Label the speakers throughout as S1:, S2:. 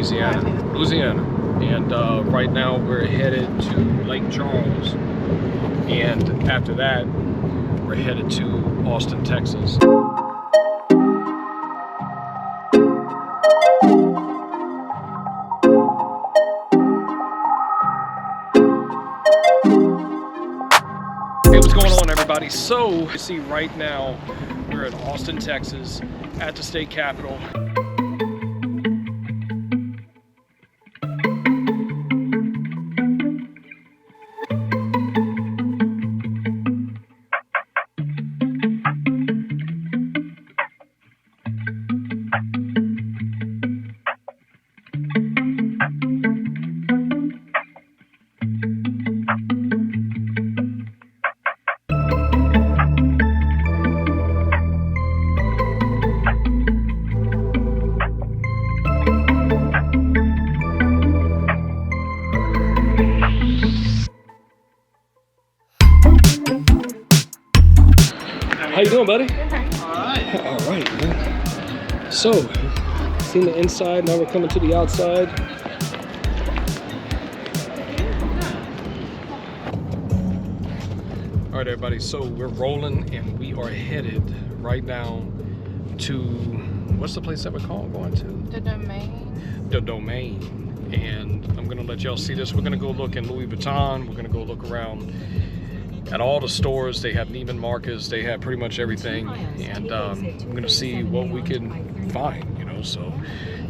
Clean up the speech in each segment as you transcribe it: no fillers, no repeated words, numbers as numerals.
S1: Louisiana. And right now we're headed to Lake Charles. And after that, we're headed to Austin, Texas. Hey, what's going on, everybody? So, you see right now, we're in Austin, Texas, at the state capitol. How you doing, buddy? All right, man. So, seen the inside, now we're coming to the outside. All right, everybody, so we're rolling and we are headed right now to, what's the place that we're going to?
S2: The Domain.
S1: The Domain. And I'm gonna let y'all see this. We're gonna go look in Louis Vuitton. We're gonna go look around at all the stores. They have Neiman Marcus, they have pretty much everything, and I'm gonna see what we can find, you know. So,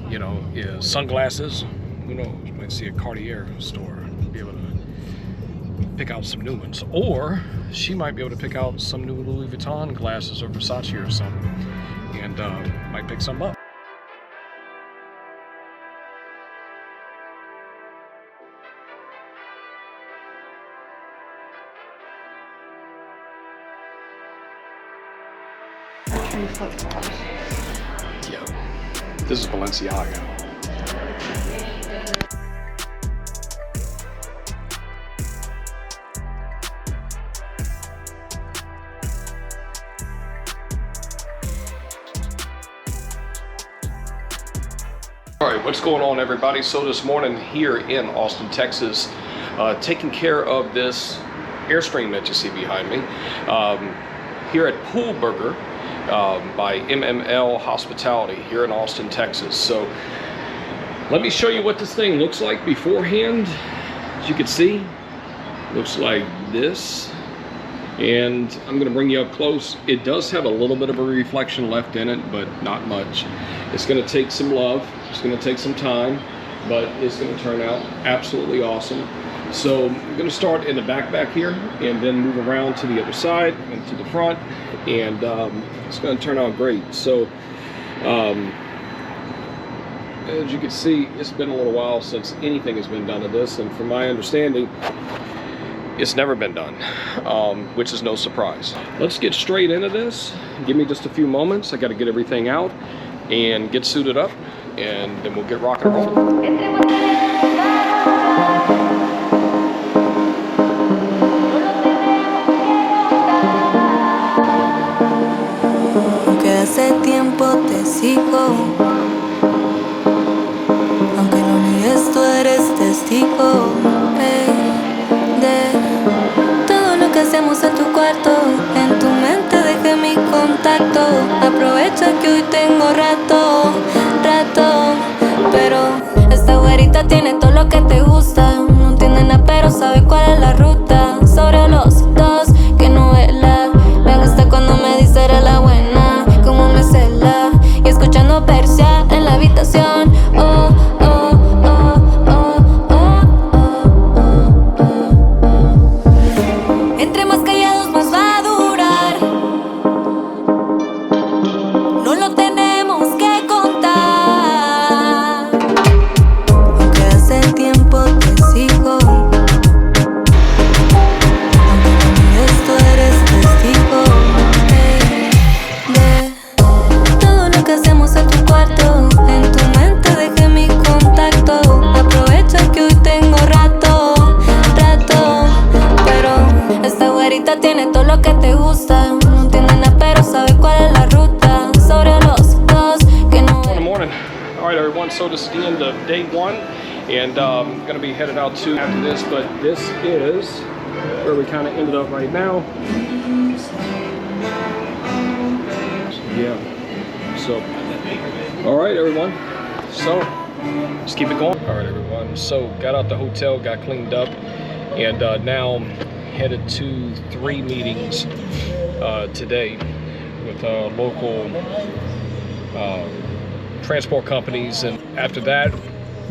S1: you know, yeah, sunglasses, who knows, you might see a Cartier store, be able to pick out some new ones, or she might be able to pick out some new Louis Vuitton glasses or Versace or something, and might pick some up. Yeah, this is Balenciaga. All right, what's going on, everybody? So this morning here in Austin, Texas, taking care of this Airstream that you see behind me, here at Pool Burger, by MML Hospitality here in Austin, Texas. So let me show you what this thing looks like beforehand. As you can see, looks like this, and I'm going to bring you up close. It does have a little bit of a reflection left in it, but not much. It's going to take some love, it's going to take some time, but it's going to turn out absolutely awesome. So I'm going to start in the back here and then move around to the other side and to the front, and it's going to turn out great. So as you can see, it's been a little while since anything has been done to this, and from my understanding, it's never been done, which is no surprise. Let's get straight into this. Give me just a few moments. I got to get everything out and get suited up, and then we'll get rock and roll.
S3: Hace tiempo te sigo, aunque no niegues, tú eres testigo, de todo lo que hacemos en tu cuarto. En tu mente dejé mi contacto. Aprovecha que hoy tengo rato, pero esta güerita tiene todo lo que te gusta. No entiende nada, pero sabe cuál es la ruta. Sobre los dos, que novela. Me gusta cuando me dice eres la buena, como me cela, y escuchando Persia en la habitación. Oh, oh, oh, oh, oh, oh, oh. Entre más callados más va a durar. No lo tenemos que contar.
S1: this is the end of day one, and I'm gonna be headed out to after this, but this is where we kind of ended up right now. Yeah, so, all right, everyone, so let's keep it going. All right, everyone, so got out the hotel, got cleaned up, and now headed to 3 meetings today with local transport companies, and after that,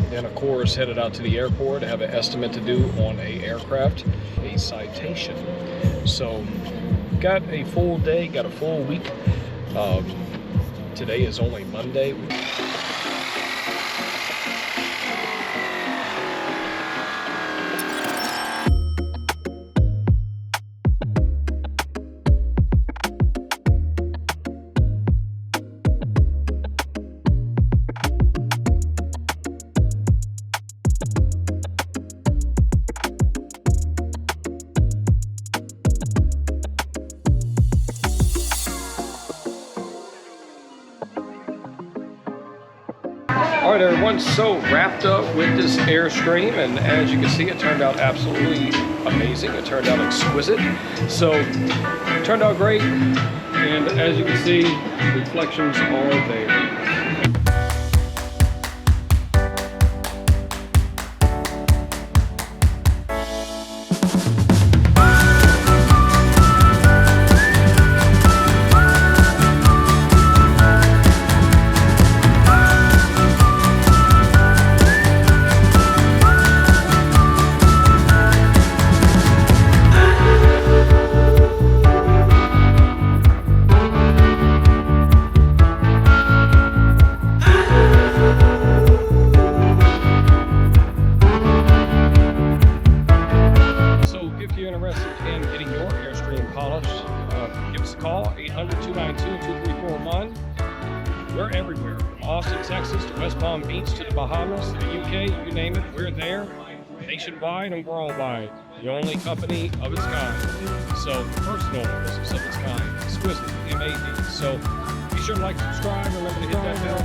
S1: then of course headed out to the airport to have an estimate to do on a aircraft, a citation. So got a full day, got a full week. Today is only Monday. All right, everyone, so wrapped up with this Airstream, and as you can see, it turned out absolutely amazing. It turned out exquisite. So, it turned out great, and as you can see, reflections are there. In getting your Airstream polished, give us a call, 800-292-2341. We're everywhere, from Austin, Texas to West Palm Beach to the Bahamas to the UK, you name it, we're there, nationwide and worldwide. The only company of its kind. So, personal, this is of its kind, exquisite, amazing. So, be sure to like, subscribe, remember to hit that bell.